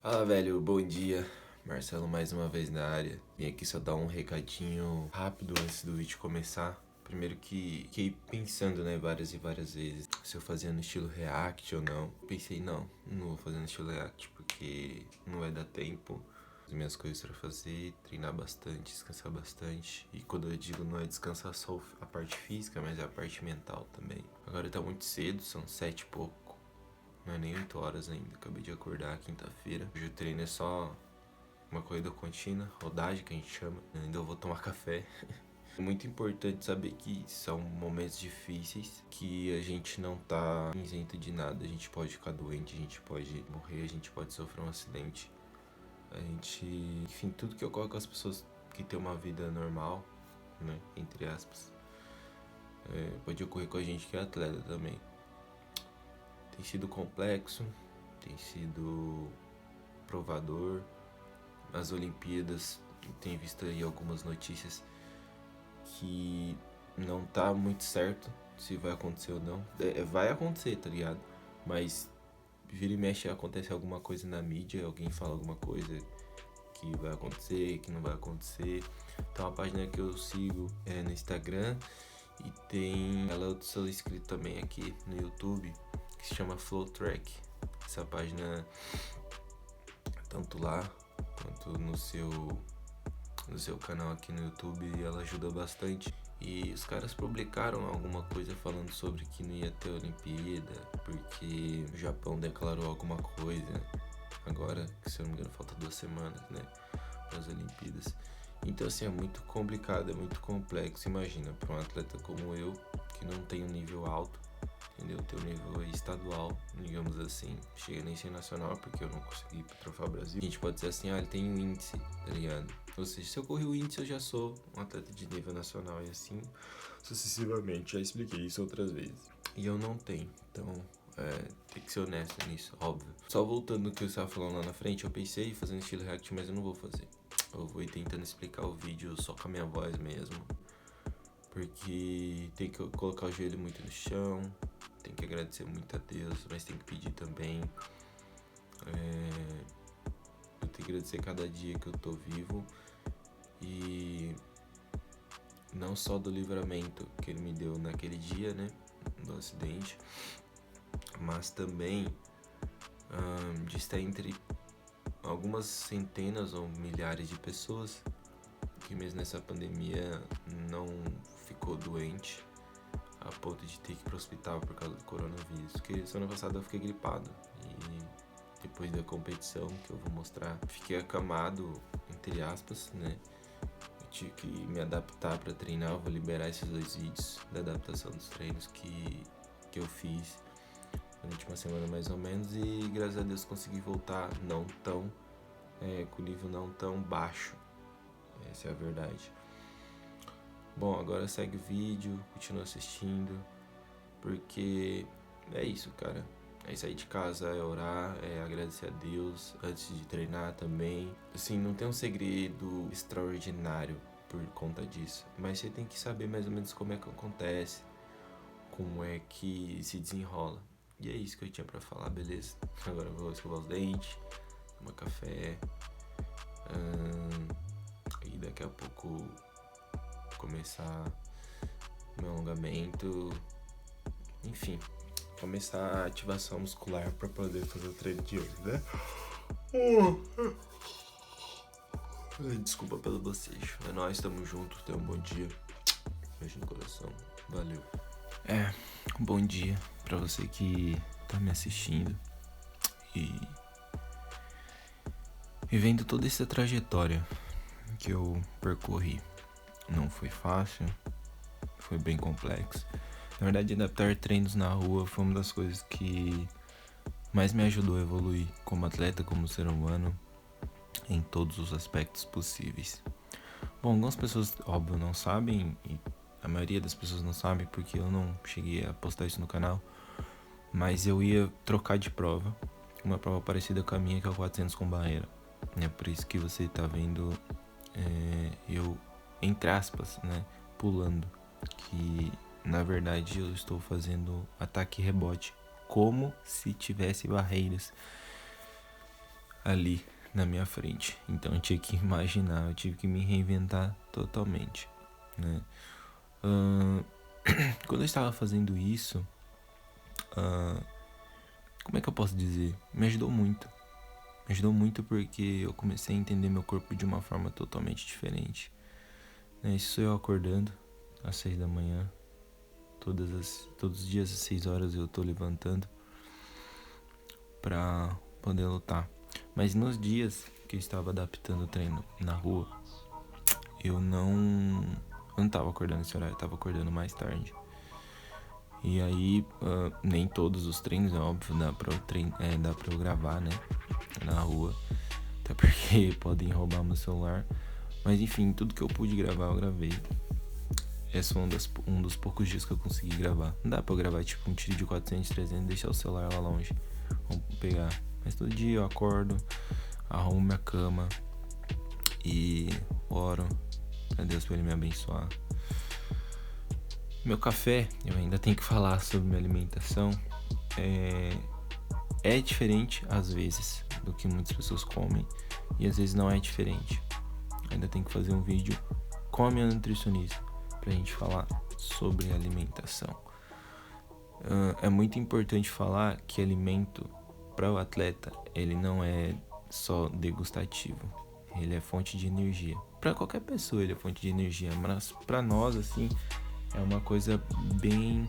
Fala, velho, bom dia. Marcelo mais uma vez na área. Vim aqui só dar um recadinho rápido antes do vídeo começar. Primeiro que fiquei pensando, né, várias e várias vezes se eu fazia no estilo react ou não. Pensei, não vou fazer no estilo react porque não vai dar tempo. As minhas coisas pra fazer, treinar bastante, descansar bastante. E quando eu digo não é descansar só a parte física, mas é a parte mental também. Agora tá muito cedo, são 7 e pouco. Não é nem 8 horas ainda, acabei de acordar quinta-feira. Hoje o treino é só uma corrida contínua, rodagem que a gente chama. Eu ainda vou tomar café. É muito importante saber que são momentos difíceis, que a gente não tá isento de nada. A gente pode ficar doente, a gente pode morrer, a gente pode sofrer um acidente. A gente... Enfim, tudo que ocorre com as pessoas que têm uma vida normal, né, entre aspas, pode ocorrer com a gente que é atleta também. Tem sido complexo, tem sido provador. As Olimpíadas, tem visto aí algumas notícias que não tá muito certo se vai acontecer ou não. Vai acontecer, tá ligado? Mas vira e mexe acontece alguma coisa na mídia, alguém fala alguma coisa que vai acontecer, que não vai acontecer. Tem uma página que eu sigo no Instagram e tem ela eu sou inscrito também aqui no YouTube, que se chama Flow Track. Essa página, tanto lá quanto no seu canal aqui no YouTube, ela ajuda bastante. E os caras publicaram alguma coisa falando sobre que não ia ter Olimpíada, porque o Japão declarou alguma coisa agora, que se eu não me engano falta 2 semanas, né, para as Olimpíadas. Então assim, é muito complicado, é muito complexo. Imagina, para um atleta como eu, que não tem um nível alto, entendeu? Ter um nível estadual, digamos assim. Chega nem ser nacional, porque eu não consegui ir pro Troféu Brasil. A gente pode dizer assim, ele tem um índice, tá ligado? Ou seja, se eu correr o índice, eu já sou um atleta de nível nacional e assim sucessivamente. Já expliquei isso outras vezes. E eu não tenho, então tem que ser honesto nisso, óbvio. Só voltando no que eu estava falando lá na frente, eu pensei em fazer no estilo react, mas eu não vou fazer. Eu vou ir tentando explicar o vídeo só com a minha voz mesmo, porque tem que colocar o joelho muito no chão, tem que agradecer muito a Deus, mas tem que pedir também. Eu tenho que agradecer cada dia que eu tô vivo, e não só do livramento que ele me deu naquele dia, né, do acidente, mas também de estar entre algumas centenas ou milhares de pessoas que mesmo nessa pandemia não ficou doente a ponto de ter que ir pro hospital por causa do coronavírus. Porque semana passada eu fiquei gripado e depois da competição que eu vou mostrar, fiquei acamado, entre aspas, né? Eu tive que me adaptar para treinar. Eu vou liberar esses 2 vídeos da adaptação dos treinos que eu fiz na última semana mais ou menos, e graças a Deus consegui voltar não tão com nível não tão baixo. Essa é a verdade. Bom, agora segue o vídeo, continua assistindo, porque é isso, cara. É sair de casa, é orar, é agradecer a Deus antes de treinar também. Assim, não tem um segredo extraordinário por conta disso, mas você tem que saber mais ou menos como é que acontece, como é que se desenrola. E é isso que eu tinha pra falar, beleza? Agora eu vou escovar os dentes, tomar café, e daqui a pouco começar meu alongamento, enfim, começar a ativação muscular para poder fazer o treino de hoje, né? Desculpa pelo bocejo. É nóis, tamo junto, tenha um bom dia. Beijo no coração, valeu. Bom dia pra você que tá me assistindo e vendo toda essa trajetória que eu percorri. Não foi fácil, foi bem complexo. Na verdade, adaptar treinos na rua foi uma das coisas que mais me ajudou a evoluir como atleta, como ser humano, em todos os aspectos possíveis. Bom, algumas pessoas, óbvio, não sabem, e a maioria das pessoas não sabe porque eu não cheguei a postar isso no canal, mas eu ia trocar de prova, uma prova parecida com a minha, que é o 400 com barreira. É por isso que você tá vendo eu, entre aspas, né, pulando, que na verdade eu estou fazendo ataque e rebote, como se tivesse barreiras. ali na minha frente. Então eu tinha que imaginar, eu tive que me reinventar totalmente, né? Quando eu estava fazendo isso, como é que eu posso dizer? Me ajudou muito. Me ajudou muito porque eu comecei a entender meu corpo de uma forma totalmente diferente, né? Isso eu acordando às 6 da manhã, todos os dias às 6 horas eu tô levantando pra poder lutar. Mas nos dias que eu estava adaptando o treino na rua, eu não tava acordando esse horário, eu tava acordando mais tarde. E aí, nem todos os treinos, é óbvio, dá pra eu gravar, né, na rua. Até porque podem roubar meu celular. Mas enfim, tudo que eu pude gravar, eu gravei. Esse foi um dos poucos dias que eu consegui gravar. Não dá pra eu gravar tipo um tiro de 400, 300 e deixar o celular lá longe. Vamos pegar. Mas todo dia eu acordo, arrumo minha cama e oro a Deus pra Ele me abençoar. Meu café, eu ainda tenho que falar sobre minha alimentação. É diferente às vezes do que muitas pessoas comem e às vezes não é diferente. Ainda tenho que fazer um vídeo com a minha nutricionista pra gente falar sobre alimentação. É muito importante falar que alimento para o atleta, ele não é só degustativo, ele é fonte de energia. Para qualquer pessoa ele é fonte de energia, mas para nós assim é uma coisa bem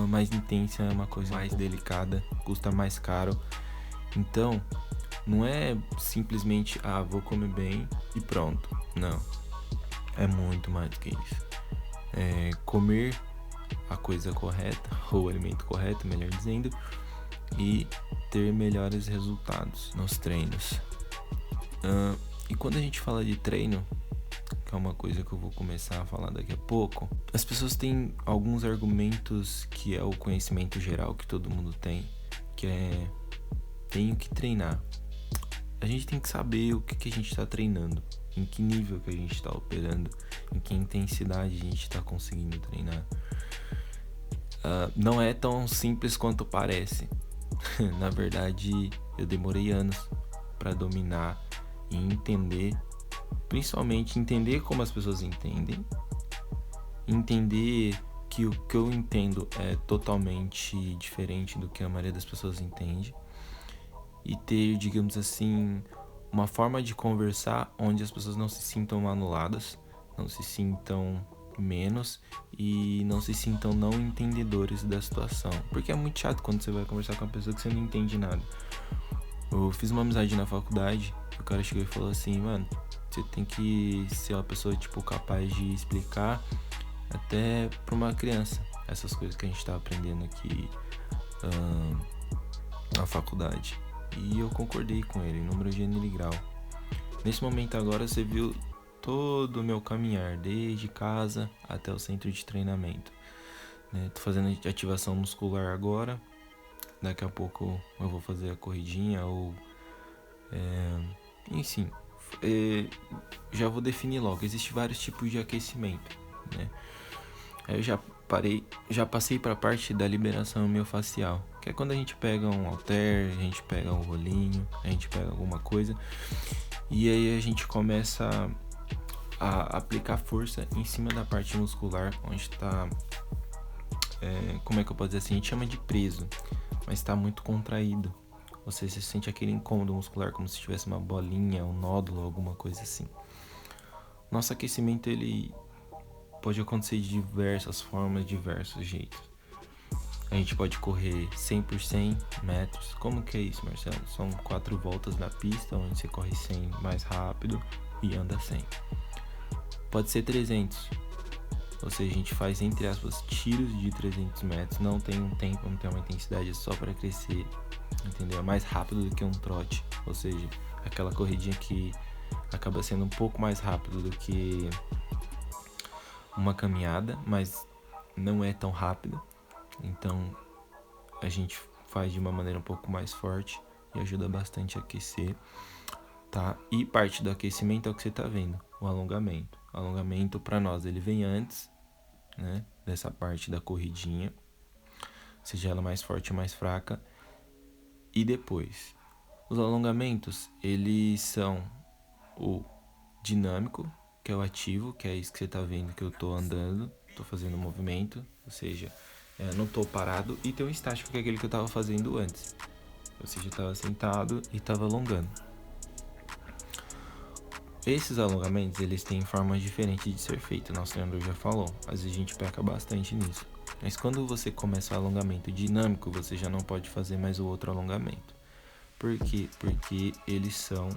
mais intensa, é uma coisa mais delicada, custa mais caro. Então não é simplesmente vou comer bem e pronto. Não, é muito mais do que isso. Comer a coisa correta, ou o alimento correto, melhor dizendo, e ter melhores resultados nos treinos. E quando a gente fala de treino, que é uma coisa que eu vou começar a falar daqui a pouco, as pessoas têm alguns argumentos que é o conhecimento geral que todo mundo tem, que é tenho que treinar. A gente tem que saber o que a gente está treinando, em que nível que a gente está operando, em que intensidade a gente está conseguindo treinar. Não é tão simples quanto parece. Na verdade, eu demorei anos para dominar e entender, principalmente entender como as pessoas entendem, entender que o que eu entendo é totalmente diferente do que a maioria das pessoas entende e ter, digamos assim, uma forma de conversar onde as pessoas não se sintam anuladas, não se sintam menos e não se sintam não entendedores da situação, porque é muito chato quando você vai conversar com uma pessoa que você não entende nada. Eu fiz uma amizade na faculdade, o cara chegou e falou assim, mano, você tem que ser uma pessoa tipo capaz de explicar até pra uma criança essas coisas que a gente tá aprendendo aqui na faculdade. E eu concordei com ele, número, gênero e grau. Nesse momento agora você viu todo o meu caminhar, desde casa até o centro de treinamento, né? Tô fazendo ativação muscular agora, daqui a pouco eu vou fazer a corridinha ou enfim, já vou definir logo, existem vários tipos de aquecimento, né? Aí eu já passei para a parte da liberação miofascial, que é quando a gente pega um halter, a gente pega um rolinho, a gente pega alguma coisa e aí a gente começa a aplicar força em cima da parte muscular onde está, como é que eu posso dizer assim, a gente chama de preso, mas está muito contraído. Você sente aquele incômodo muscular como se tivesse uma bolinha, um nódulo, alguma coisa assim. Nosso aquecimento ele pode acontecer de diversas formas, diversos jeitos. A gente pode correr 100 por 100 metros. Como que é isso, Marcelo? São 4 voltas na pista, onde você corre 100 mais rápido e anda 100. Pode ser 300. Ou seja, a gente faz, entre aspas, tiros de 300 metros. Não tem um tempo, não tem uma intensidade, é só para crescer, entendeu? É mais rápido do que um trote. Ou seja, aquela corridinha que acaba sendo um pouco mais rápido do que uma caminhada, mas não é tão rápida. Então a gente faz de uma maneira um pouco mais forte e ajuda bastante a aquecer, tá? E parte do aquecimento é o que você tá vendo, o alongamento. O alongamento para nós ele vem antes, né, dessa parte da corridinha, seja ela mais forte ou mais fraca, e depois. Os alongamentos, eles são o dinâmico, que é o ativo, que é isso que você tá vendo que eu tô andando, tô fazendo movimento, ou seja, não tô parado, e tem o estático, que é aquele que eu tava fazendo antes, ou seja, eu tava sentado e tava alongando. Esses alongamentos, eles têm formas diferentes de ser feito, nosso treinador já falou, às vezes a gente peca bastante nisso. Mas quando você começa o alongamento dinâmico, você já não pode fazer mais o outro alongamento. Por quê? Porque eles são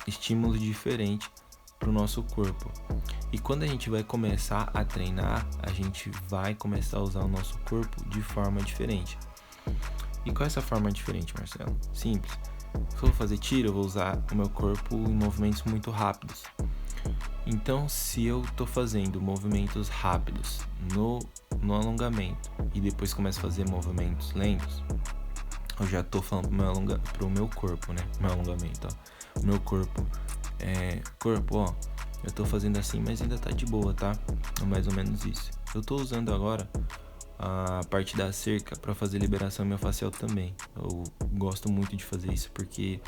estímulos diferentes para o nosso corpo. E quando a gente vai começar a treinar, a gente vai começar a usar o nosso corpo de forma diferente. E qual é essa forma diferente, Marcelo? Simples. Se eu vou fazer tiro, eu vou usar o meu corpo em movimentos muito rápidos. Então, se eu tô fazendo movimentos rápidos no alongamento e depois começo a fazer movimentos lentos, eu já tô falando pro meu corpo, né? Meu alongamento, ó. O meu corpo, ó, eu tô fazendo assim, mas ainda tá de boa, tá? É mais ou menos isso. Eu tô usando agora a parte da cerca para fazer liberação miofascial também. Eu gosto muito de fazer isso porque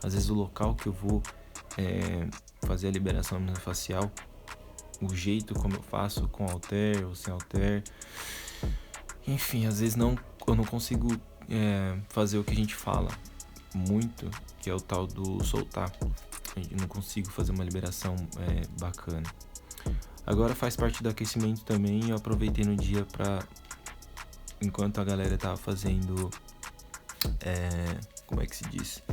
às vezes o local que eu vou fazer a liberação miofascial, o jeito como eu faço, com halter ou sem halter, enfim, às vezes eu não consigo fazer o que a gente fala muito, que é o tal do soltar. Eu não consigo fazer uma liberação bacana. Agora faz parte do aquecimento também. Eu aproveitei no dia pra, enquanto a galera tava fazendo como é que se diz?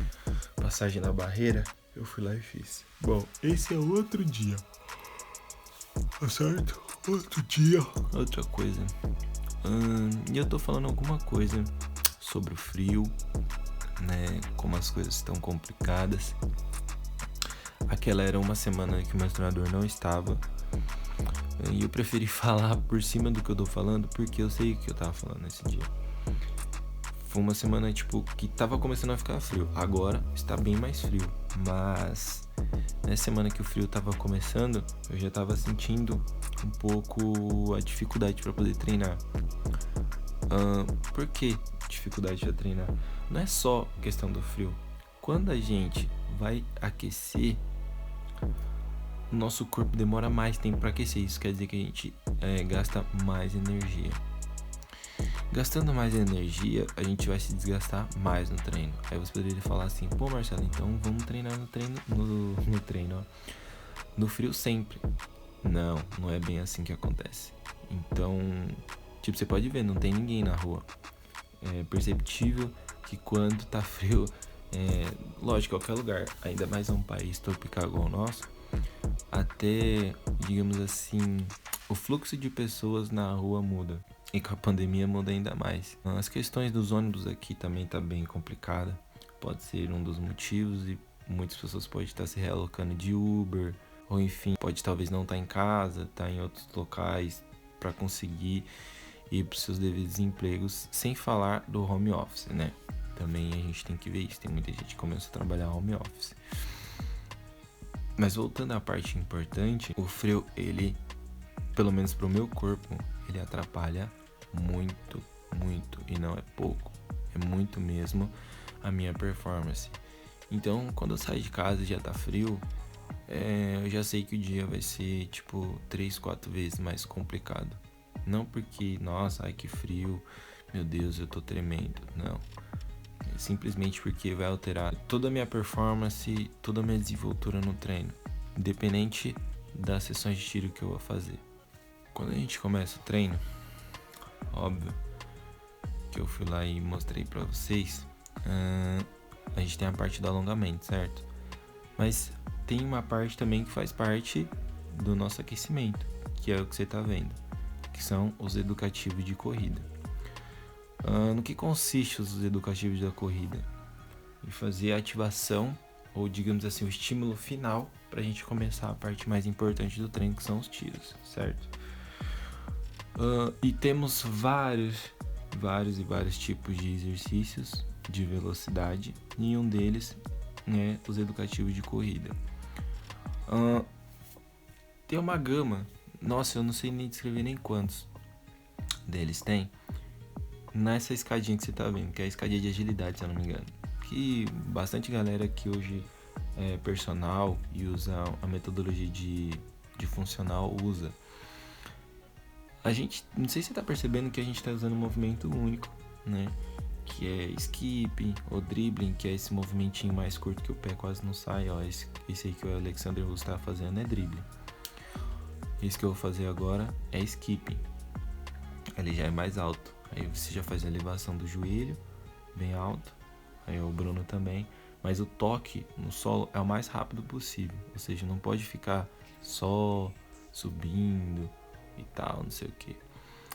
Passagem na barreira, eu fui lá e fiz. Bom, esse é outro dia, tá certo? Outro dia, outra coisa. E eu tô falando alguma coisa sobre o frio, né? Como as coisas estão complicadas. Aquela era uma semana que o meu treinador não estava. E eu preferi falar por cima do que eu tô falando, porque eu sei o que eu tava falando nesse dia. Foi uma semana, tipo, que tava começando a ficar frio. Agora está bem mais frio. Mas nessa semana que o frio tava começando, eu já tava sentindo um pouco a dificuldade para poder treinar. Por que dificuldade para treinar? Não é só questão do frio. Quando a gente vai aquecer, o nosso corpo demora mais tempo para aquecer. Isso quer dizer que a gente gasta mais energia. Gastando mais energia, a gente vai se desgastar mais no treino. Aí você poderia falar assim: pô, Marcelo, então vamos treinar no treino, ó, no frio sempre. Não é bem assim que acontece. Então, tipo, você pode ver, não tem ninguém na rua. É perceptível que quando tá frio, lógico, qualquer lugar, ainda mais um país tropical igual o nosso, até, digamos assim, o fluxo de pessoas na rua muda. E com a pandemia muda ainda mais. As questões dos ônibus aqui também tá bem complicada. Pode ser um dos motivos, e muitas pessoas podem estar se realocando de Uber, ou enfim, pode talvez não estar em casa, estar em outros locais para conseguir ir para os seus devidos empregos, sem falar do home office, né? Também a gente tem que ver isso. Tem muita gente que começa a trabalhar home office. Mas voltando à parte importante, o frio, ele, pelo menos pro meu corpo, ele atrapalha muito, muito, e não é pouco, é muito mesmo a minha performance. Então, quando eu saio de casa e já tá frio, eu já sei que o dia vai ser tipo 3, 4 vezes mais complicado. Não porque, nossa, ai que frio, meu Deus, eu tô tremendo, não. É simplesmente porque vai alterar toda a minha performance, toda a minha desenvoltura no treino, independente das sessões de tiro que eu vou fazer. Quando a gente começa o treino, óbvio que eu fui lá e mostrei pra vocês, a gente tem a parte do alongamento, certo? Mas tem uma parte também que faz parte do nosso aquecimento, que é o que você tá vendo, que são os educativos de corrida. No que consiste os educativos da corrida? Em fazer a ativação, ou digamos assim, o estímulo final pra gente começar a parte mais importante do treino, que são os tiros, certo? E temos vários tipos de exercícios de velocidade, e um deles é os educativos de corrida. Tem uma gama, nossa, eu não sei nem descrever nem quantos deles tem, nessa escadinha que você tá vendo, que é a escadinha de agilidade, se eu não me engano, que bastante galera que hoje é personal e usa a metodologia de funcional usa. A gente, não sei se você tá percebendo que a gente tá usando um movimento único, né? Que é skip ou dribbling, que é esse movimentinho mais curto que o pé quase não sai, ó. Esse aí que o Alexander Russo tá fazendo é dribbling. Esse que eu vou fazer agora é skipping. Ele já é mais alto. Aí você já faz a elevação do joelho, bem alto. Aí o Bruno também. Mas o toque no solo é o mais rápido possível. Ou seja, não pode ficar só subindo e tal, não sei o que.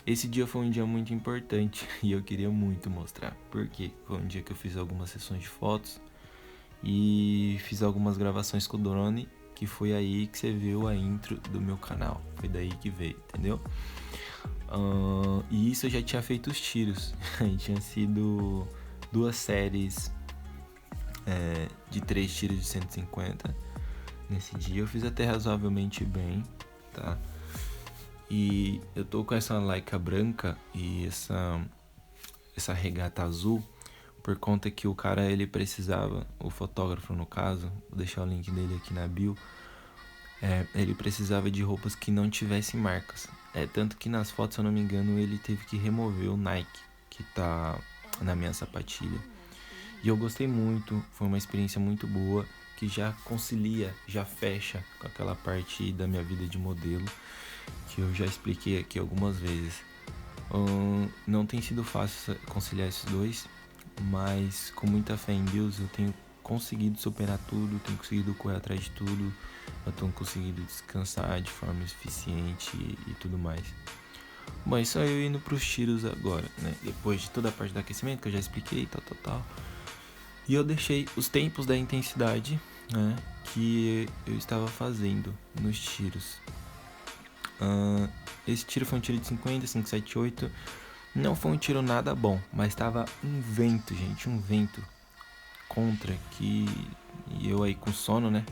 Esse dia foi um dia muito importante e eu queria muito mostrar. Porque foi um dia que eu fiz algumas sessões de fotos e fiz algumas gravações com o drone, que foi aí que você viu a intro do meu canal. Foi daí que veio, entendeu? E isso eu já tinha feito os tiros. Tinha sido 2 séries de 3 tiros de 150. Nesse dia eu fiz até razoavelmente bem, tá? E eu tô com essa Leica branca e essa regata azul por conta que o cara, ele precisava, o fotógrafo no caso, vou deixar o link dele aqui na bio, ele precisava de roupas que não tivessem marcas. Tanto que nas fotos, se eu não me engano, ele teve que remover o Nike que tá na minha sapatilha. E eu gostei muito, foi uma experiência muito boa, que já concilia, já fecha com aquela parte da minha vida de modelo, que eu já expliquei aqui algumas vezes. Não tem sido fácil conciliar esses dois, mas com muita fé em Deus eu tenho conseguido superar tudo, tenho conseguido correr atrás de tudo, eu tenho conseguido descansar de forma eficiente e tudo mais. Bom, isso aí eu indo pros tiros agora, né? Depois de toda a parte do aquecimento que eu já expliquei, tal. E eu deixei os tempos da intensidade, né, que eu estava fazendo nos tiros. Esse tiro foi um tiro de 50, 578. Não foi um tiro nada bom, mas estava um vento, gente, um vento contra que... E eu aí com sono, né?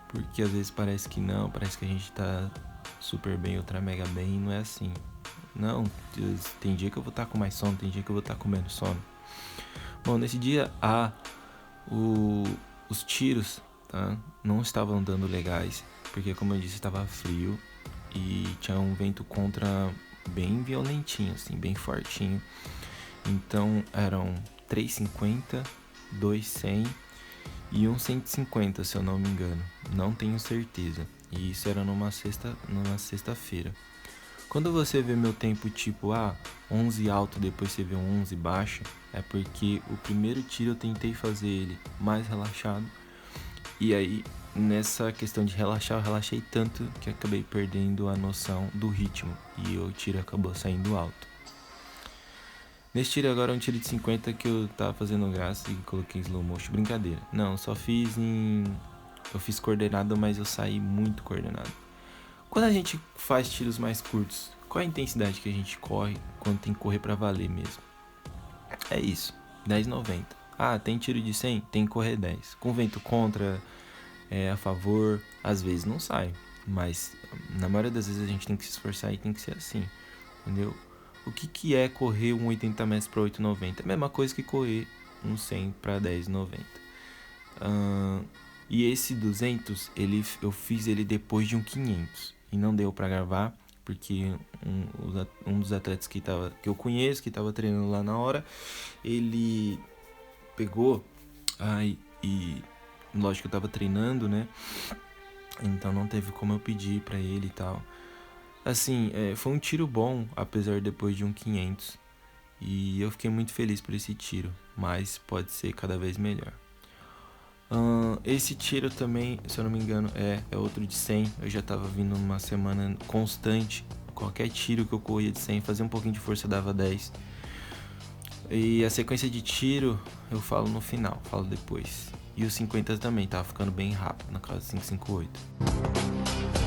Porque às vezes parece que não, parece que a gente tá super bem, ultra mega bem, e não é assim. Não, tem dia que eu vou estar com mais sono, tem dia que eu vou estar com menos sono. Bom, nesse dia os tiros, tá, não estavam dando legais, porque como eu disse, estava frio e tinha um vento contra bem violentinho, assim, bem fortinho. Então eram 350, 200 e 150, se eu não me engano, não tenho certeza. E isso era numa sexta-feira. Quando você vê meu tempo tipo 11 alto, depois você vê um 11 baixo, é porque o primeiro tiro eu tentei fazer ele mais relaxado. E aí, nessa questão de relaxar, eu relaxei tanto que acabei perdendo a noção do ritmo. E o tiro acabou saindo alto. Nesse tiro agora é um tiro de 50 que eu tava fazendo graça e coloquei em slow motion. Brincadeira. Não, só fiz eu fiz coordenado, mas eu saí muito coordenado. Quando a gente faz tiros mais curtos, qual é a intensidade que a gente corre quando tem que correr pra valer mesmo? É isso, 10,90. Tem tiro de 100? Tem que correr 10. Com vento contra, a favor, às vezes não sai. Mas na maioria das vezes a gente tem que se esforçar e tem que ser assim, entendeu? O que é correr um 80 metros pra 8,90? É a mesma coisa que correr um 100 pra 10,90. E esse 200, eu fiz ele depois de um 500. E não deu pra gravar, porque um dos atletas que eu conheço, que tava treinando lá na hora, ele pegou, e lógico que eu tava treinando, né? Então não teve como eu pedir pra ele e tal. Assim, foi um tiro bom, apesar de depois de um 500. E eu fiquei muito feliz por esse tiro, mas pode ser cada vez melhor. Esse tiro também, se eu não me engano, é outro de 100. Eu já tava vindo uma semana constante. Qualquer tiro que eu corria de 100, fazia um pouquinho de força, dava 10. E a sequência de tiro eu falo no final, falo depois. E os 50 também, tava ficando bem rápido, na casa 558.